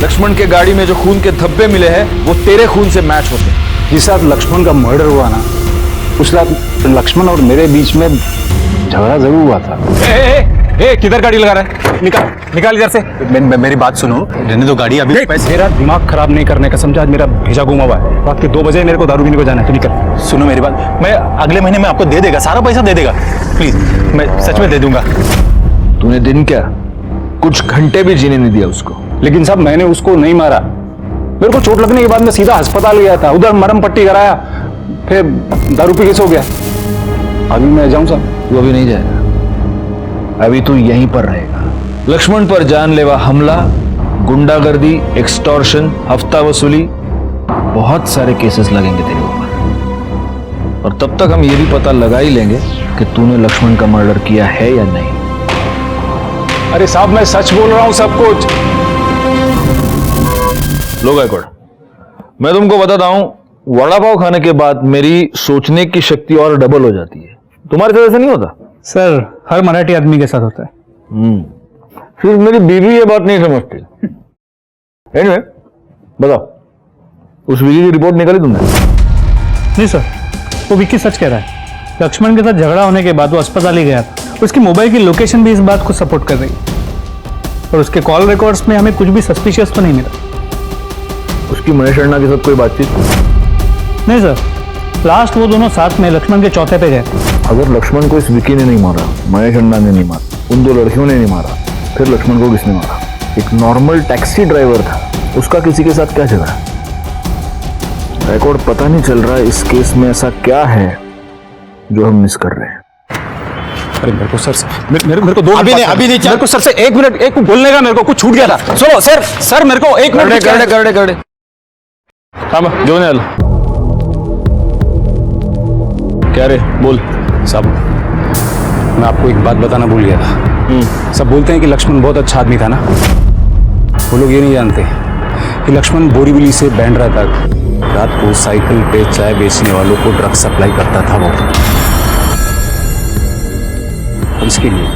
लक्ष्मण के गाड़ी में जो खून के धब्बे मिले हैं वो तेरे खून से मैच होते हैं. जिस रात लक्ष्मण का मर्डर हुआ ना, उस रात लक्ष्मण और मेरे बीच में झगड़ा जरूर हुआ था. किधर गाड़ी लगा रहा है? निकाल इधर से. मेरी बात सुनो, रहने दो गाड़ी. अभी मेरा दिमाग खराब नहीं करने का, समझा? आज मेरा भेजा घुमा हुआ है. रात के 2 बजे मेरे को दारू पीने को जाना है. तो निकल. सुनो मेरी बात, मैं अगले महीने में आपको दे देगा, सारा पैसा दे देगा. प्लीज, मैं सच में दे दूंगा. तूने दिन क्या कुछ घंटे भी जीने नहीं दिया उसको. लेकिन साहब, मैंने उसको नहीं मारा. मेरे को चोट लगने के बाद मैं सीधा अस्पताल गया था, उधर मरहम पट्टी कराया, फिर दारू पी के सो गया. अभी मैं जाऊं साहब? तू अभी नहीं जाएगा, अभी तू यहीं पर रहेगा. लक्ष्मण पर जानलेवा हमला, गुंडागर्दी, एक्सटॉर्शन, हफ्ता वसूली, बहुत सारे केसेस लगेंगे तेरे ऊपर. और तब तक हम ये भी पता लगा ही लेंगे कि तूने लक्ष्मण का मर्डर किया है या नहीं. अरे साहब, मैं सच बोल रहा हूं सब कुछ. लो गायकवाड़, मैं तुमको बताता हूं, वड़ा पाव खाने के बाद मेरी सोचने की शक्ति और डबल हो जाती है. तुम्हारे साथ ऐसा नहीं होता? सर हर मराठी आदमी के साथ होता है. फिर मेरी बीवी ये बात नहीं समझती. एनीवे, बताओ, उस विकी की रिपोर्ट निकाली तुमने? नहीं सर, वो विक्की सच कह रहा है. लक्ष्मण के साथ झगड़ा होने के बाद वो अस्पताल ही गया था. उसकी मोबाइल की लोकेशन भी इस बात को सपोर्ट कर रही है. और उसके कॉल रिकॉर्ड्स में हमें कुछ भी सस्पिशियस तो नहीं मिला. उसकी महेश अन्ना के साथ कोई बातचीत? नहीं सर, लास्ट वो दोनों साथ में लक्ष्मण के चौथे पे गए. अगर लक्ष्मण को इस विकी ने नहीं मारा, महेश अन्ना ने नहीं मारा, उन 2 लड़कियों ने नहीं मारा, फिर लक्ष्मण को किसने मारा? एक नॉर्मल टैक्सी ड्राइवर था, उसका किसी के साथ क्या झगड़ा? रिकॉर्ड पता नहीं चल रहा है इस केस में ऐसा क्या है जो हम मिस कर रहे हैं. अरे मेरे को सर मेरे को 2 अभी नहीं मेरे को सर से 1 मिनट, एक बोलने का मेरे को कुछ छूट गया था. सुनो सर मेरे को 1 मिनट. करडे हाँ घेऊन याल. क्या रे, बोल. साहब, मैं आपको एक बात बताना भूल गया था. सब बोलते हैं कि लक्ष्मण बहुत अच्छा आदमी था ना. वो लोग ये नहीं जानते कि लक्ष्मण बोरीवली से बैंड्रा तक रात को साइकिल पे चाय बेचने वालों को ड्रग्स सप्लाई करता था. वो इसके लिए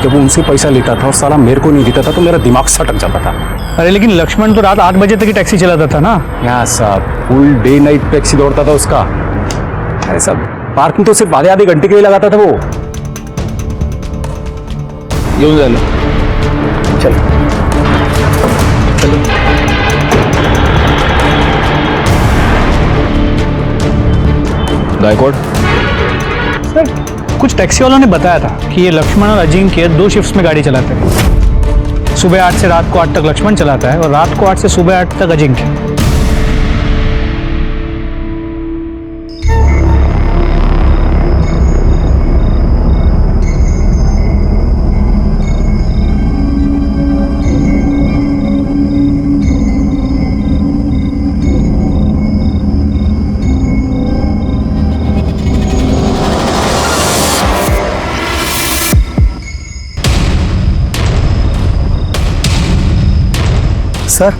जब वो उनसे पैसा लेता था और साला मेरे को नहीं देता था तो मेरा दिमाग सटक जाता था. अरे लेकिन लक्ष्मण तो रात 8 बजे तक ही टैक्सी चलाता था ना. यहाँ साहब, फुल डे नाइट टैक्सी दौड़ता था उसका. अरे साहब, पार्किंग तो सिर्फ आधे घंटे के लिए लगाता था वो. घेऊन जायला. चल गायकवाड़, सर कुछ टैक्सी वालों ने बताया था कि ये लक्ष्मण और अजिंक्य 2 शिफ्ट्स में गाड़ी चलाते हैं. सुबह 8 से रात को 8 तक लक्ष्मण चलाता है और रात को 8 से सुबह 8 तक अजिंक्य. सर,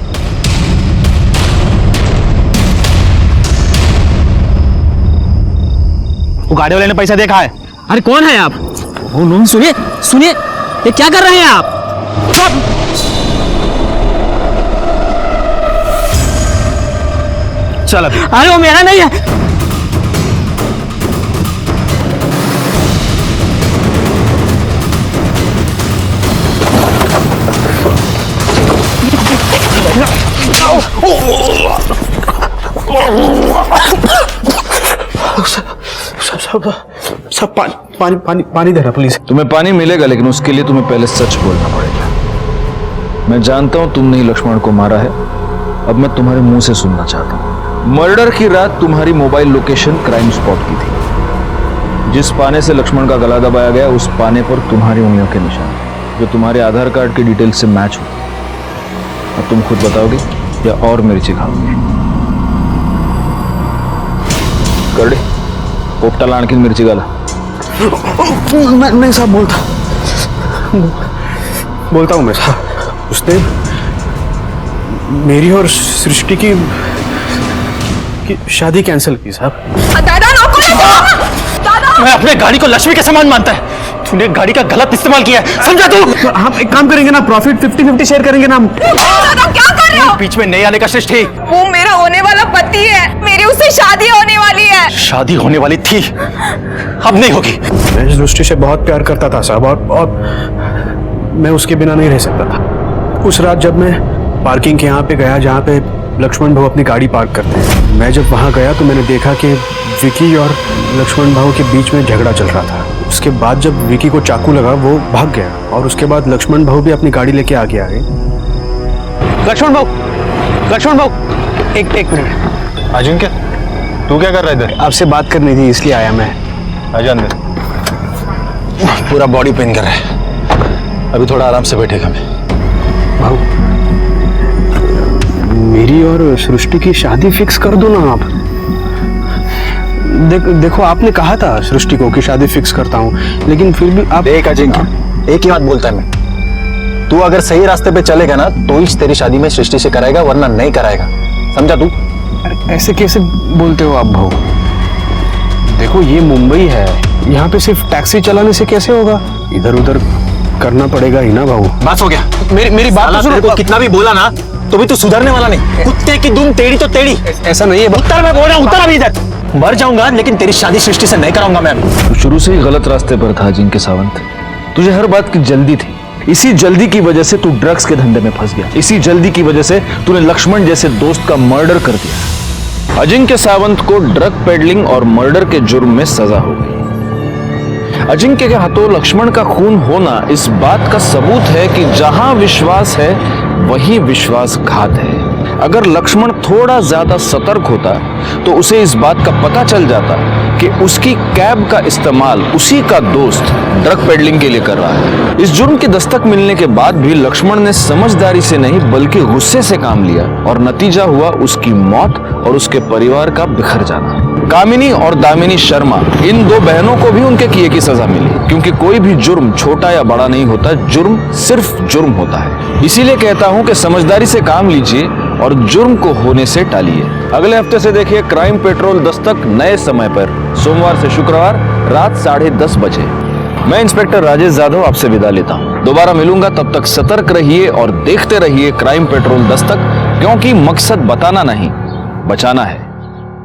वो गाड़ी वाले ने पैसा देखा है. अरे कौन है आप? सुनिए सुनिए, ये क्या कर रहे हैं आप? चल अभी. अरे वो मेरा नहीं है. सब पानी पानी पानी दे रहा प्लीज। तुम्हें पानी मिलेगा, लेकिन उसके लिए तुम्हें पहले सच बोलना पड़ेगा। मैं जानता हूं तुमने ही लक्ष्मण को मारा है, अब मैं तुम्हारे मुंह से सुनना चाहता हूं। मर्डर की रात तुम्हारी मोबाइल लोकेशन क्राइम स्पॉट की थी। जिस पाने से लक्ष्मण का गला दबाया गया, उस पाने पर तुम्हारी उंगलियों के निशान जो तुम्हारे आधार कार्ड के डिटेल से मैच हो। अब तुम खुद बताओगे या और मिर्ची खाओगे? करडे पोपटा लाणकी मिर्ची गाला। मैं साहब बोलता हूँ मैं साहब। उसने मेरी और सृष्टि की शादी कैंसिल की साहब। दादा रोको दादा। मैं अपने गाड़ी को लक्ष्मी के समान मानता है, तूने गाड़ी का गलत इस्तेमाल किया है, समझा तू? हम एक काम करेंगे ना, प्रॉफिट 50-50 शेयर करेंगे ना हम। दादा क्या कर रहे हो? बीच में नहीं आने का सृष्टि। वो मेरा होने वाला पति है, मेरी उससे शादी होने वाली है। शादी होने वाली थी, अब नहीं होगी। मैं इस दृष्टि से बहुत प्यार करता था साहब, और मैं उसके बिना नहीं रह सकता था। उस रात जब मैं पार्किंग के यहाँ पे गया जहाँ पे लक्ष्मण भाऊ अपनी गाड़ी पार्क करते हैं, मैं जब वहाँ गया तो मैंने देखा कि विकी और लक्ष्मण भाऊ के बीच में झगड़ा चल रहा था। उसके बाद जब विकी को चाकू लगा वो भाग गया, और उसके बाद लक्ष्मण भाऊ भी अपनी गाड़ी लेके आगे आए। लक्ष्मण भाऊ एक मिनट। अजिंक्य, तू क्या कर रहा है इधर? आपसे बात करनी थी इसलिए आया मैं। आजा अंदर। पूरा बॉडी पेन कर रहा है, अभी थोड़ा आराम से बैठेगा। मैं भाऊ, मेरी और सृष्टि की शादी फिक्स कर दो ना आप। देखो आपने कहा था सृष्टि को कि शादी फिक्स करता हूँ, लेकिन फिर भी आप। देख अजिंक्य, एक ही बात बोलता है मैं, तू अगर सही रास्ते पे चलेगा ना तो ही तेरी शादी में सृष्टि से कराएगा, वरना नहीं कराएगा, समझा तू? ऐसे कैसे बोलते हो आप भाऊ? देखो ये मुंबई है, यहाँ पे सिर्फ टैक्सी चलाने से कैसे होगा, इधर उधर करना पड़ेगा ही ना भाऊ। बस हो गया। मेरी बात तो सुनो। कितना भी बोला ना तो भी तू सुधरने वाला नहीं। कुत्ते की दुम टेढ़ी तो टेढ़ी। ऐसा नहीं है। उत्तर में बोल रहा हूँ, उत्तर अभी इधर। मर जाऊंगा लेकिन तेरी शादी सृष्टि से नहीं कराऊंगा मैं। तू शुरू से ही गलत रास्ते पर था अजिंक्य सावंत। तुझे हर बात की जल्दी थी। इसी जल्दी की वजह से तू ड्रग्स के धंधे में फंस गया। इसी जल्दी की वजह से तूने लक्ष्मण जैसे दोस्त का मर्डर कर दिया। अजिंक्य सावंत को ड्रग पेडलिंग और मर्डर के जुर्म में सजा हो गई। अजिंक्य के हाथों लक्ष्मण का खून होना इस बात का सबूत है कि जहां विश्वास है वही विश्वासघात है। अगर लक्ष्मण थोड़ा ज्यादा सतर्क होता तो उसे इस बात का पता चल जाता कि उसकी कैब का इस्तेमाल उसी का दोस्त ड्रग पेडलिंग के लिए कर रहा है। इस जुर्म की दस्तक मिलने के बाद भी लक्ष्मण ने समझदारी से नहीं बल्कि गुस्से से काम लिया, और नतीजा हुआ उसकी मौत और उसके परिवार का बिखर जाना। कामिनी और दामिनी शर्मा, इन दो बहनों को भी उनके किए की सजा मिली, क्योंकि कोई भी जुर्म छोटा या बड़ा नहीं होता, जुर्म सिर्फ जुर्म होता है। इसीलिए कहता हूं कि समझदारी से काम लीजिए और जुर्म को होने से टालिए। अगले हफ्ते से देखिए क्राइम पेट्रोल दस्तक नए समय पर, सोमवार से शुक्रवार रात 10:30 बजे। मैं इंस्पेक्टर राजेश जाधव आपसे विदा लेता हूं। दोबारा मिलूंगा, तब तक सतर्क रहिए और देखते रहिए क्राइम पेट्रोल दस्तक, क्योंकि मकसद बताना नहीं, बचाना है।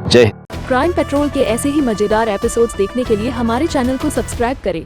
जय हिंद। क्राइम पेट्रोल के ऐसे ही मजेदार एपिसोड्स देखने के लिए हमारे चैनल को सब्सक्राइब करें